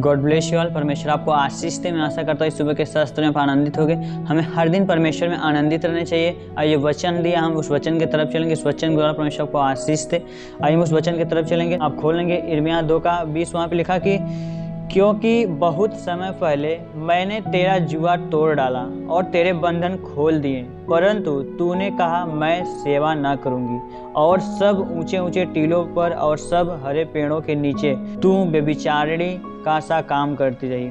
God bless you all. परमेश्वर आपको आशीष दे। मैं आशा करता हूँ इस सुबह के शास्त्र में आप आनंदित होंगे। हमें हर दिन परमेश्वर में आनंदित रहना चाहिए। आइए वचन दिया, हम उस वचन की तरफ चलेंगे। इस वचन के द्वारा परमेश्वर आपको आशीष दे। आइए हम उस वचन की तरफ चलेंगे। आप खोल लेंगे यिर्मयाह 2:20। वहाँ पे लिखा कि क्योंकि बहुत समय पहले मैंने तेरा जुआ तोड़ डाला और तेरे बंधन खोल दिए, परंतु तूने कहा मैं सेवा न करूंगी, और सब ऊंचे ऊंचे टीलों पर और सब हरे पेड़ों के नीचे तू व्यभिचारिणी का सा काम करती रही।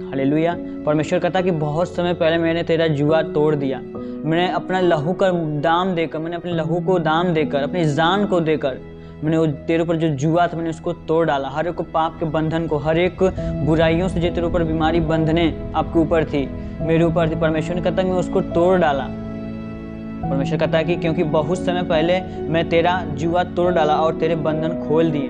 हालेलुया। परमेश्वर कहता कि बहुत समय पहले मैंने तेरा जुआ तोड़ दिया। मैंने अपना लहू का दाम देकर, मैंने अपने लहू को दाम देकर, अपनी जान को देकर मैंने वो तेरे ऊपर जो जुआ था मैंने उसको तोड़ डाला। हर एक को पाप के बंधन को, हर एक बुराइयों से जो तेरे ऊपर बीमारी बंधने आपके ऊपर थी, मेरे ऊपर थी, परमेश्वर ने कहता कि मैं उसको तोड़ डाला। परमेश्वर कहता है कि क्योंकि बहुत समय पहले मैं तेरा जुआ तोड़ डाला और तेरे बंधन खोल दिए,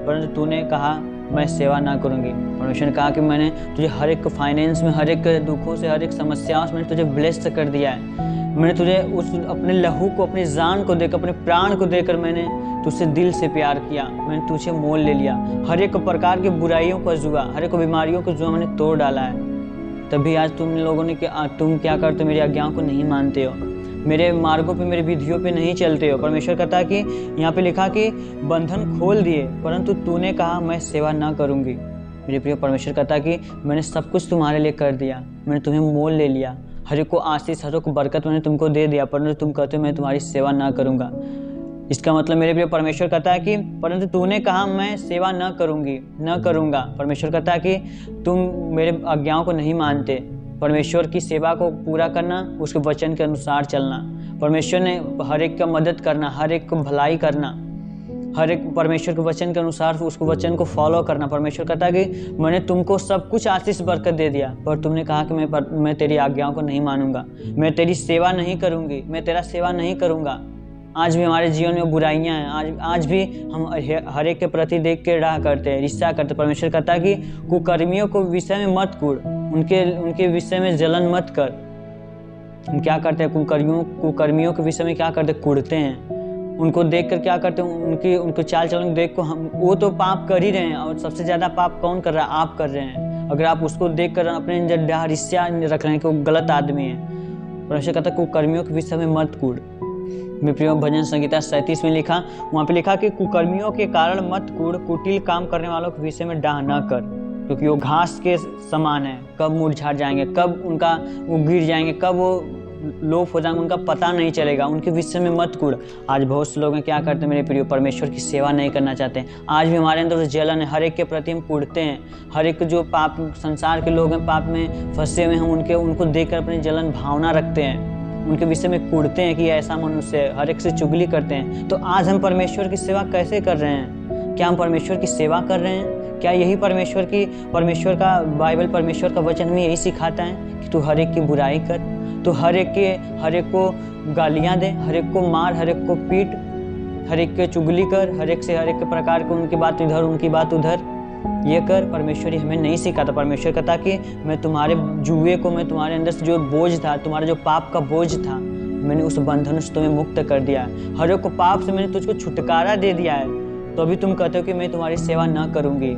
परंतु तूने कहा मैं सेवा ना करूंगी। परमेश्वर ने कहा कि मैंने तुझे हर एक फाइनेंस में, हर एक दुखों से, हर एक समस्याओं से मैंने तुझे ब्लेस कर दिया है। मैंने तुझे उस अपने लहू को, अपनी जान को देकर, अपने प्राण को देकर मैंने तुझसे दिल से प्यार किया। मैंने तुझे मोल ले लिया। हर एक प्रकार की बुराइयों का जुआ, हर एक बीमारियों का जुआ मैंने तोड़ डाला है। तभी आज तुम लोगों ने तुम क्या करते हो? मेरी आज्ञाओं को नहीं मानते हो, मेरे मार्गों पे, मेरे विधियों पे नहीं चलते हो। परमेश्वर कहता है कि यहाँ पे लिखा कि बंधन खोल दिए, परंतु तूने कहा मैं सेवा ना करूंगी। मेरे प्रिय, परमेश्वर कहता है कि मैंने सब कुछ तुम्हारे लिए कर दिया, मैंने तुम्हें मोल ले लिया, हर एक को आशीष, हर एक को बरकत मैंने तुमको दे दिया, परंतु तुम कहते हो मैं तुम्हारी सेवा ना करूंगा। इसका मतलब मेरे प्रिय, परमेश्वर कहता है कि परंतु तूने कहा मैं सेवा न करूंगी, न करूंगा। परमेश्वर कहता है कि तुम मेरे आज्ञाओं को नहीं मानते। परमेश्वर की सेवा को पूरा करना, उसके वचन के अनुसार चलना, परमेश्वर ने हर एक का मदद करना, हर एक को भलाई करना, हर एक परमेश्वर के वचन के अनुसार उसको वचन को फॉलो करना। परमेश्वर कहता है कि मैंने तुमको सब कुछ आशीष बरकत दे दिया, पर तुमने कहा कि मैं तेरी आज्ञाओं को नहीं मानूंगा, मैं तेरी सेवा नहीं करूंगी, मैं तेरा सेवा नहीं करूंगा। आज भी हमारे जीवन में बुराइयां हैं, आज भी हम हर एक के प्रति देख के राह करते हैं, रिश्ता करते हैं। परमेश्वर कहता है कि कुकर्मियों को विषय में मत कूड़, उनके विषय में जलन मत कर। हम क्या करते हैं? कुकर्मियों के विषय में क्या करते? कूड़ते हैं। उनको देख कर क्या करते हैं? उनको चाल चलन देख को हम, वो तो पाप कर ही रहे हैं, और सबसे ज्यादा पाप कौन कर रहा है? आप कर रहे हैं। अगर आप उसको देख कर अपने अंदर ईर्ष्या रख रहे हैं कि वो गलत आदमी है, परमेश्वर कहता है कुकर्मियों के विषय में मत कूड़। मेरे प्रिय, भजन संहिता 37 में लिखा, वहाँ पे लिखा कि कुकर्मियों के कारण मत कूड़, कुटिल काम करने वालों के विषय में डाह न कर, क्योंकि वो घास के समान है, कब मुरझा जाएंगे, कब वो गिर जाएंगे, कब वो लोप हो जाएंगे, उनका पता नहीं चलेगा। उनके विषय में मत कूड़। आज बहुत से लोग हैं क्या करते हैं मेरे प्रिय? परमेश्वर की सेवा नहीं करना चाहते हैं। आज भी हमारे अंदर जलन है, हर एक के प्रति हम कूड़ते हैं। हर एक जो पाप, संसार के लोग हैं, पाप में फंसे हुए हैं, उनको देखकर अपनी जलन भावना रखते हैं, उनके विषय में कूड़ते हैं कि ऐसा मनुष्य है, हर एक से चुगली करते हैं। तो आज हम परमेश्वर की सेवा कैसे कर रहे हैं? क्या हम परमेश्वर की सेवा कर रहे हैं? क्या यही परमेश्वर का बाइबल, परमेश्वर का वचन हमें यही सिखाता है कि तू हर एक की बुराई कर, तो हर एक को गालियां दे, हर एक को मार, हर एक को पीट, हर एक के चुगली कर, हर एक के प्रकार को, उनकी बात इधर उनकी बात उधर, ये कर? परमेश्वर हमें नहीं सिखाता। परमेश्वर कहता कि मैं तुम्हारे जुए को, मैं तुम्हारे अंदर से जो बोझ था, तुम्हारा जो पाप का बोझ था, मैंने उस बंधन से तुम्हें मुक्त कर दिया है। हर एक को पाप से मैंने तुझको छुटकारा दे दिया है। तो अभी तुम कहते हो कि मैं तुम्हारी सेवा न करूंगी,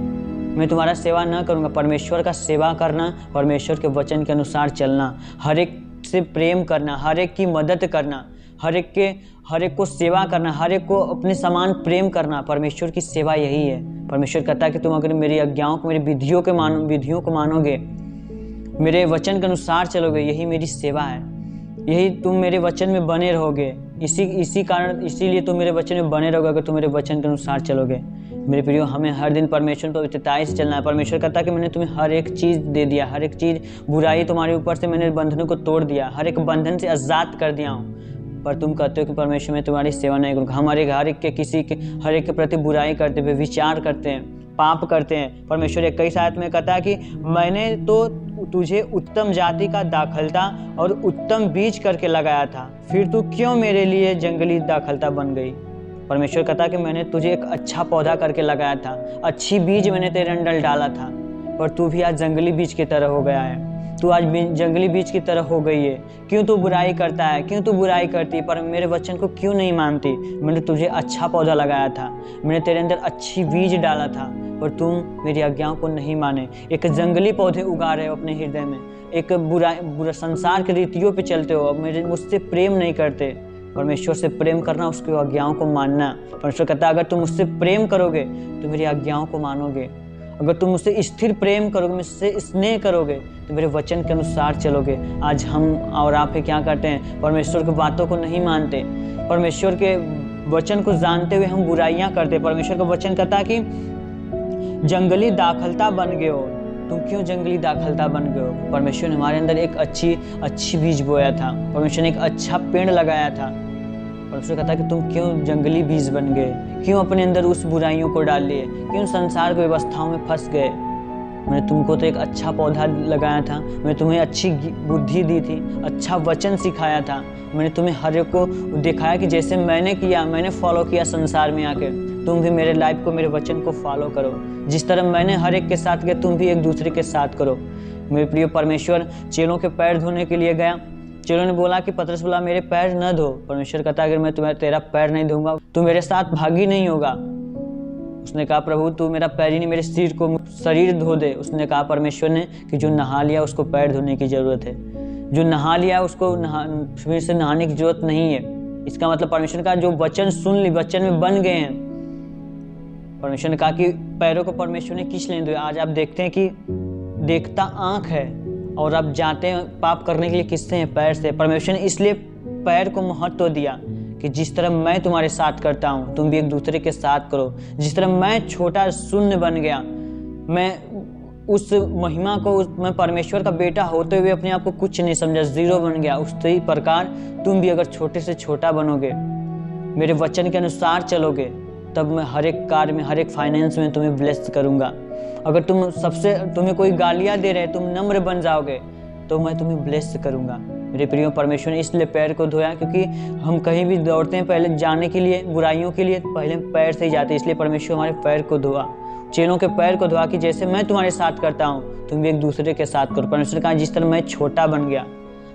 मैं तुम्हारा सेवा न करूंगा। परमेश्वर का सेवा करना, परमेश्वर के वचन के अनुसार चलना, हर एक से प्रेम करना, हर एक की मदद करना, हर एक को सेवा करना, हर एक को अपने समान प्रेम करना, परमेश्वर की सेवा यही है। परमेश्वर कहता है कि तुम अगर मेरी आज्ञाओं को, मेरी विधियों को मानोगे, मेरे वचन के अनुसार चलोगे, यही मेरी सेवा है। यही तुम मेरे वचन में बने रहोगे। इसीलिए तुम मेरे वचन में बने रहोगे, अगर तुम मेरे वचन के अनुसार चलोगे। मेरे प्रियो, हमें हर दिन परमेश्वर को पवित्रता से चलना है। परमेश्वर कहता है कि मैंने तुम्हें हर एक चीज़ दे दिया, हर एक चीज़, बुराई तुम्हारे ऊपर से मैंने बंधनों को तोड़ दिया, हर एक बंधन से आज़ाद कर दिया हूँ। पर तुम कहते हो कि परमेश्वर मैं तुम्हारी सेवा नहीं करूँगा। हर एक के प्रति बुराई करते हुए विचार करते हैं, पाप करते हैं। परमेश्वर 21 आयत में कहता है कि मैंने तो तुझे उत्तम जाति का दाखलता और उत्तम बीज करके लगाया था, फिर तू क्यों मेरे लिए जंगली दाखलता बन गई? परमेश्वर कहता है कि मैंने तुझे एक अच्छा पौधा करके लगाया था, अच्छी बीज मैंने तेरे अंदर डाला था, पर तू भी आज जंगली बीज की तरह हो गया है। तू आज जंगली बीज की तरह हो गई है। क्यों तू बुराई करता है, क्यों तू बुराई करती है, पर मेरे वचन को क्यों नहीं मानती। मैंने तुझे अच्छा पौधा लगाया था, मैंने तेरे अंदर अच्छी बीज डाला था, पर तुम मेरी आज्ञाओं को नहीं माने। एक जंगली पौधे उगा रहे हो अपने हृदय में, एक बुरा संसार के रीतियों पे चलते हो, मुझसे प्रेम नहीं करते। परमेश्वर से प्रेम करना, उसकी आज्ञाओं को मानना। परमेश्वर कहता है अगर तुम मुझसे प्रेम करोगे तो मेरी आज्ञाओं को मानोगे। अगर तुम मुझसे स्थिर प्रेम करोगे, मुझसे स्नेह करोगे, तो मेरे वचन के अनुसार चलोगे। आज हम और आप क्या करते हैं, परमेश्वर की बातों को नहीं मानते, परमेश्वर के वचन को जानते हुए हम बुराइयां करते। परमेश्वर का वचन कहता है कि जंगली दाखलता बन गए हो। तुम क्यों जंगली दाखलता बन गए हो। परमेश्वर ने हमारे अंदर एक अच्छी बीज बोया था, परमेश्वर ने एक अच्छा पेड़ लगाया था। परमेश्वर कहता है कि तुम क्यों जंगली बीज बन गए, क्यों अपने अंदर उस बुराइयों को डाल लिए, क्यों संसार की व्यवस्थाओं में फंस गए। मैंने तुमको तो एक अच्छा पौधा लगाया था, मैंने तुम्हें अच्छी बुद्धि दी थी, अच्छा वचन सिखाया था, मैंने तुम्हें हर एक को दिखाया कि जैसे मैंने किया, मैंने फॉलो किया संसार में आके, तुम भी मेरे लाइफ को, मेरे वचन को फॉलो करो। जिस तरह मैंने हर एक के साथ किया, तुम भी एक दूसरे के साथ करो। मेरे प्रिय, परमेश्वर चेलों के पैर धोने के लिए गया। चेलों ने बोला कि पतरस बोला मेरे पैर न धो। परमेश्वर कहता अगर मैं तेरा पैर नहीं धोऊंगा तू मेरे साथ भागी नहीं होगा। उसने कहा प्रभु तू मेरा पैर ही नहीं, मेरे शरीर धो दे। उसने कहा परमेश्वर ने कि जो नहा लिया उसको पैर धोने की जरूरत है, जो नहा लिया उसको फिर से नहाने की जरूरत नहीं है। इसका मतलब परमेश्वर का जो वचन सुन ली, वचन में बन गए हैं। परमेश्वर ने कहा कि पैरों को परमेश्वर ने किस लेने दिया। आज आप देखते हैं कि देखता आंख है और आप जाते हैं पाप करने के लिए किससे हैं, पैर से। परमेश्वर ने इसलिए पैर को महत्व दिया कि जिस तरह मैं तुम्हारे साथ करता हूँ तुम भी एक दूसरे के साथ करो। जिस तरह मैं छोटा शून्य बन गया, मैं उस महिमा को, मैं परमेश्वर का बेटा होते हुए अपने आप को कुछ नहीं समझा, जीरो बन गया, उसी प्रकार तुम भी अगर छोटे से छोटा बनोगे, मेरे वचन के अनुसार चलोगे, तब मैं हर एक कार्य में, हर एक फाइनेंस में तुम्हें ब्लेस करूंगा। अगर तुम्हें कोई गालियां दे रहे, तुम नम्र बन जाओगे तो मैं तुम्हें ब्लेस करूंगा। मेरे प्रियो, परमेश्वर ने इसलिए पैर को धोया क्योंकि हम कहीं भी दौड़ते हैं पहले जाने के लिए, बुराइयों के लिए पहले पैर से ही जाते हैं। इसलिए परमेश्वर हमारे पैर को धोआ, चेलों के पैर को धोआ कि जैसे मैं तुम्हारे साथ करता हूँ तुम भी एक दूसरे के साथ करो। परमेश्वर कहा जिस तरह मैं छोटा बन गया,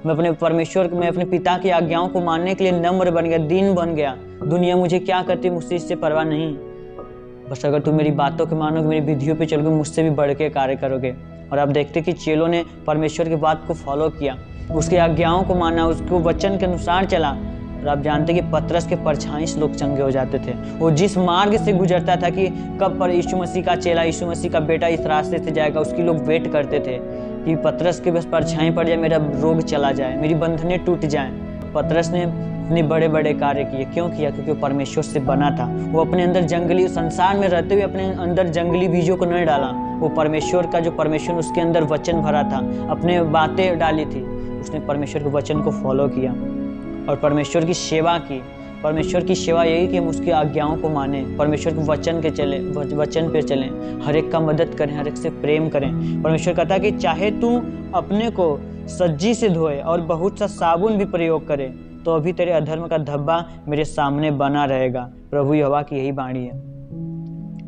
मैं अपने पिता की आज्ञाओं को मानने के लिए नम्र बन गया, दीन बन गया। दुनिया मुझे क्या करती मुझसे इससे परवाह नहीं, बस अगर तुम मेरी बातों को मानोगे, मेरी विधियों पे चलोगे, मुझसे भी बढ़ के कार्य करोगे। और आप देखते कि चेलों ने परमेश्वर की बात को फॉलो किया, उसकी आज्ञाओं को माना, उसको वचन के अनुसार चला। और आप जानते कि पतरस के परछाई से लोग चंगे हो जाते थे। वो जिस मार्ग से गुजरता था कि कब पर यीशु मसीह का चेला, यीशु मसीह का बेटा इस रास्ते से जाएगा, उसकी लोग वेट करते थे कि पतरस के बस परछाई पड़ जाए, मेरा रोग चला जाए, मेरी बंधनें टूट जाएं। पतरस ने अपने बड़े बड़े कार्य किए। क्यों किया? क्योंकि वो परमेश्वर से बना था। वो अपने अंदर जंगली, संसार में रहते हुए अपने अंदर जंगली बीजों को नहीं डाला। वो परमेश्वर का, जो परमेश्वर उसके अंदर वचन भरा था, अपने बातें डाली थी, उसने परमेश्वर के वचन को फॉलो किया और परमेश्वर की सेवा की। परमेश्वर की सेवा यही कि हम उसकी आज्ञाओं को माने, परमेश्वर के वचन पे चलें, हर एक का मदद करें, हर एक से प्रेम करें। परमेश्वर कहता है कि चाहे तू अपने को सज्जी से धोए और बहुत सा साबुन भी प्रयोग करे तो अभी तेरे अधर्म का धब्बा मेरे सामने बना रहेगा। प्रभु यहोवा की यही वाणी है।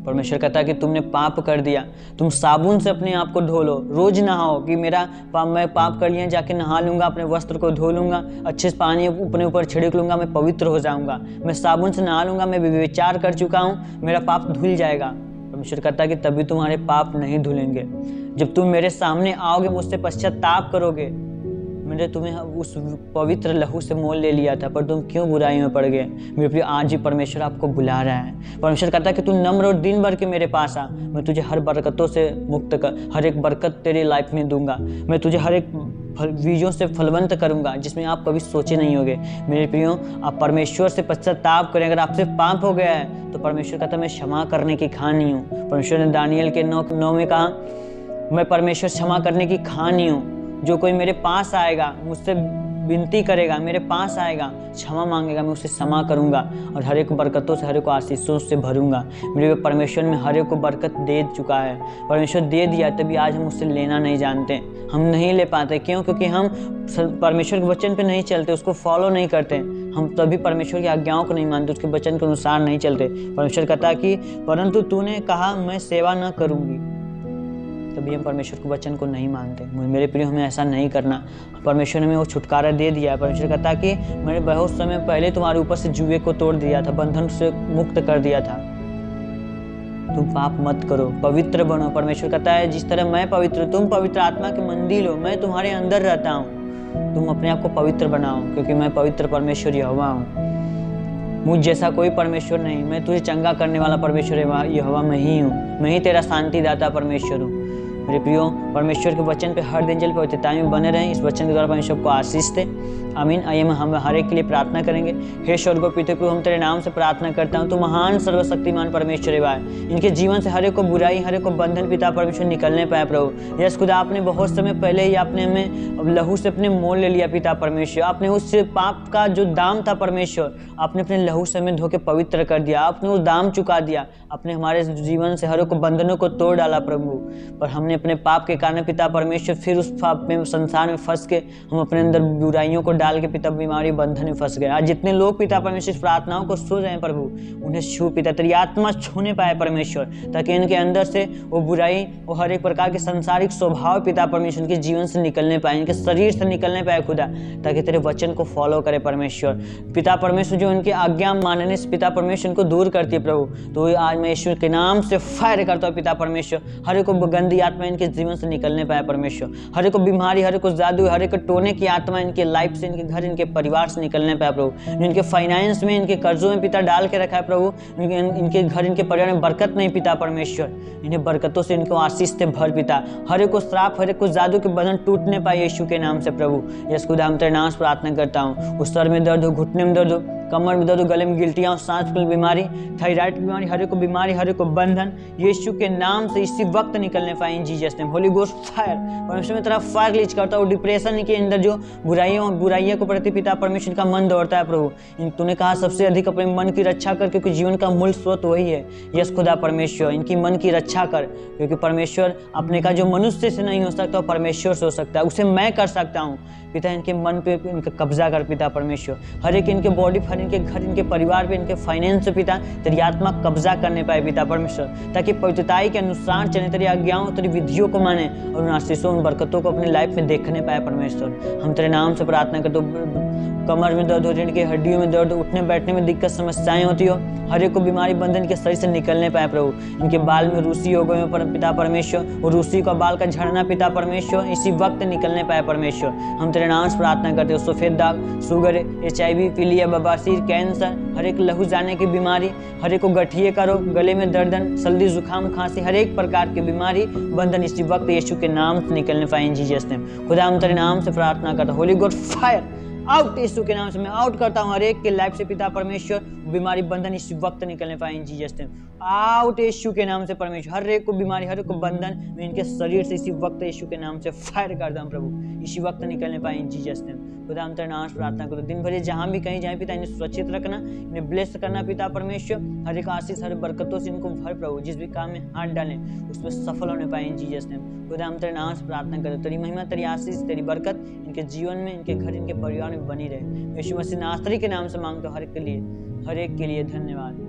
परमेश्वर कहता है कि तुमने पाप कर दिया, तुम साबुन से अपने आप को धो लो, रोज नहाओ कि मैं पाप कर लिया, जाके नहा लूंगा, अपने वस्त्र को धो लूंगा, अच्छे से पानी अपने ऊपर छिड़क लूंगा, मैं पवित्र हो जाऊंगा, मैं साबुन से नहा लूंगा, मैं विचार कर चुका हूँ, मेरा पाप धुल जाएगा। परमेश्वर कहता है कि तभी तुम्हारे पाप नहीं धुलेंगे। जब तुम मेरे सामने आओगे, मुझसे पश्चाताप करोगे, मैंने तुम्हें उस पवित्र लहू से मोल ले लिया था, पर तुम क्यों बुराई में पड़ गए। मेरे प्रिय, आज भी परमेश्वर आपको बुला रहा है। परमेश्वर कहता है कि तू नम्र और दिन भर के मेरे पास आ, मैं तुझे हर बरकतों से मुक्त कर, हर एक बरकत तेरी लाइफ में दूंगा, मैं तुझे हर एक बीजों से फलवंत करूंगा जिसमें आप कभी सोचे नहीं होगे। मेरे प्रियो, आप परमेश्वर से पश्चाताप करें। अगर आपसे पाप हो गया है तो परमेश्वर कहता है मैं क्षमा करने की खानी हूँ। परमेश्वर ने दानियल के 9 में कहा मैं परमेश्वर क्षमा करने की खानी हूँ। जो कोई मेरे पास आएगा, मुझसे विनती करेगा, मेरे पास आएगा, क्षमा मांगेगा, मैं उसे क्षमा करूंगा और हर एक बरकतों से, हर एक आशीषों से भरूंगा। मेरे परमेश्वर में हर एक को बरकत दे चुका है। परमेश्वर दे दिया, तभी आज हम उससे लेना नहीं जानते, हम नहीं ले पाते। क्यों? क्योंकि हम परमेश्वर के वचन पे नहीं चलते, उसको फॉलो नहीं करते, हम तभी परमेश्वर की आज्ञाओं को नहीं मानते, उसके वचन के अनुसार नहीं चलते। परमेश्वर कहता है कि परंतु तूने कहा मैं सेवा न करूंगी, तभी हम परमेश्वर के वचन को नहीं मानते। मेरे प्रिय, हमें ऐसा नहीं करना। परमेश्वर ने हमें वो छुटकारा दे दिया है। परमेश्वर कहता कि मैंने बहुत समय पहले तुम्हारे ऊपर से जुए को तोड़ दिया था, बंधन से मुक्त कर दिया था। तुम पाप मत करो, पवित्र बनो। परमेश्वर कहता है जिस तरह मैं पवित्र, तुम पवित्र आत्मा के मंदिर हो, मैं तुम्हारे अंदर रहता हूँ, तुम अपने आप को पवित्र बनाओ, क्योंकि मैं पवित्र परमेश्वर यहोवा हूँ। मुझ जैसा कोई परमेश्वर नहीं। मैं तुझे चंगा करने वाला परमेश्वर यहोवा मैं ही हूँ। मैं ही तेरा शांतिदाता परमेश्वर हूँ। मेरे प्रियो, परमेश्वर के वचन पे हर दिन चल पवित्रता में बने रहें। इस वचन के द्वारा परमेश्वर को आशीष दे। आमीन। आइए हम हर एक के लिए प्रार्थना करेंगे। हे स्वर्ग पिता प्रभु, हम तेरे नाम से प्रार्थना करता हूँ। तू महान सर्वशक्तिमान परमेश्वर है भाई। इनके जीवन से हर एक को बुराई, हर एक को बंधन पिता परमेश्वर निकलने पाए प्रभु। यस खुदा, आपने बहुत समय पहले ही आपने हमें लहू से अपने मोल ले लिया पिता परमेश्वर। आपने उस पाप का जो दाम था परमेश्वर, आपने अपने लहू से हमें धो के पवित्र कर दिया। आपने वो दाम चुका दिया। आपने हमारे जीवन से हर एक को बंधनों को तोड़ डाला प्रभु। पर हमने अपने पाप के कारण पिता परमेश्वर फिर उस पाप में, संसार में फंस के हम अपने अंदर बुराइयों को डाल के पिता बीमारी बंधन में फंस गए। आज जितने लोग पिता परमेश्वर इस प्रार्थनाओं को सुन रहे हैं प्रभु, उन्हें छू पिता, तेरी आत्मा छूने पाए परमेश्वर, ताकि इनके अंदर से वो बुराई, वो हर एक प्रकार के सांसारिक स्वभाव पिता परमेश्वर इनके जीवन से निकलने पाए, इनके शरीर से निकलने पाए खुदा, ताकि तेरे वचन को फॉलो करे परमेश्वर। पिता परमेश्वर जो इनकी आज्ञा मानने से पिता परमेश्वर इनको दूर करती है प्रभु, तो आज मैं यीशु के नाम से फायर करता हूँ पिता परमेश्वर। हर एक को गंदी आत्मा इनके जीवन से निकलने पाए परमेश्वर। हर एक को बीमारी, हर एक को जादू, हर एक को टोने की आत्मा इनके लाइफ से, इनके घर, इनके परिवार से निकलने पाए प्रभु। इनके फाइनेंस में, इनके कर्जों में पिता डाल के रखा है प्रभु, इनके घर, इनके परिवार में बरकत नहीं पिता परमेश्वर, इन्हें बरकतों से इनको आशीष से भर पिता। हर एक को श्राप, हर एक को जादू के बंधन टूटने पाए यीशु के नाम से प्रभु। यस खुदा, हम तेरे नाम से प्रार्थना करता हूँ। उस सर में दर्द हो, घुटने में दर्द हो, कमर में दर्द हो, गले में गिल्टियाँ, सांस की बीमारी, थायराइड की बीमारी, हर एक को बीमारी, हर एक को बंधन यीशु के नाम से इसी वक्त निकलने पाए इन Jesus name. Holi ghost fire, परमेश्वर में तेरा फायर रिलीज करता हूँ। डिप्रेशन के अंदर जो बुराइयों को प्रति पिता परमेश्वर का मन दौड़ता है प्रभु, तूने कहा सबसे अधिक अपने मन की रक्षा कर, क्योंकि जीवन का मूल स्रोत वही है। यस खुदा परमेश्वर, इनकी मन की रक्षा कर, क्योंकि परमेश्वर अपने का जो मनुष्य से नहीं हो सकता, परमेश्वर से हो सकता है, उसे मैं कर सकता हूँ पिता। इनके मन पे इनका कब्जा कर पिता परमेश्वर। हर एक इनके बॉडी, हर इनके घर, इनके परिवार पे, इनके फाइनेंस पे पिता तेरी आत्मा कब्जा करने पाए पिता परमेश्वर, ताकि पवित्रताई के अनुसार चले, तेरी आज्ञाओं, तेरी विधियों को माने और उन आशीषों, उन बरकतों को अपनी लाइफ में देखने पाए परमेश्वर। हम तेरे नाम से प्रार्थना करते हो। कमर में दर्द हो, रीढ़ की हड्डियों में दर्द, उठने बैठने में दिक्कत, समस्याएं होती हो, हर एक को बीमारी बंधन के शरीर से निकलने पाए प्रभु। इनके बाल में रूसी हो गए पर पिता परमेश्वर, वो रूसी का बाल का झड़ना पिता परमेश्वर इसी वक्त निकलने पाए परमेश्वर। हम तेरे नाम से प्रार्थना करते हो। सफेद दाग, शुगर, HIV, पीलिया, बवासीर, कैंसर, हर एक लहू जाने की बीमारी, हर एक को गठिए का रोग, गले में दर्दन, सर्दी, जुकाम, खांसी, हर एक प्रकार की बीमारी बंधन इसी वक्त यीशु के नाम से निकलने पाए इन जीसस नेम। खुदा हम तेरे नाम से प्रार्थना करता हूँ। होली गॉड फायर आउट, यीशु के नाम से मैं आउट करता हूँ हर एक के लाइफ से पिता परमेश्वर। बीमारी बंधन इस वक्त निकलने पाए इन जीसस नेम। आउट यीशु के नाम से परमेश्वर। हर एक को बीमारी, हर एक को बंधन मैं इनके शरीर से इसी वक्त यीशु के नाम से फायर करता हूँ प्रभु, इसी वक्त निकलने पाए इन जीसस नेम। खुदा हम तेरे नाम से प्रार्थना करो। दिन भर जहाँ भी कहीं जाए पिता, इन्हें सुरक्षित रखना, इन्हें ब्लेस करना पिता परमेश्वर। हर एक आशीष, हर बरकतों से इनको भर प्रभु। जिस भी काम में हाथ डालें उसमें सफल होने पाए इन जीसस नेम। खुदा हम तेरे नाम से प्रार्थना करो। तेरी महिमा, तेरी आशीष, तेरी बरकत इनके जीवन में, इनके घर, इनके परिवार में बनी रहे। यीशु मसीह नासरी के नाम से मांगते हो हर एक के लिए धन्यवाद।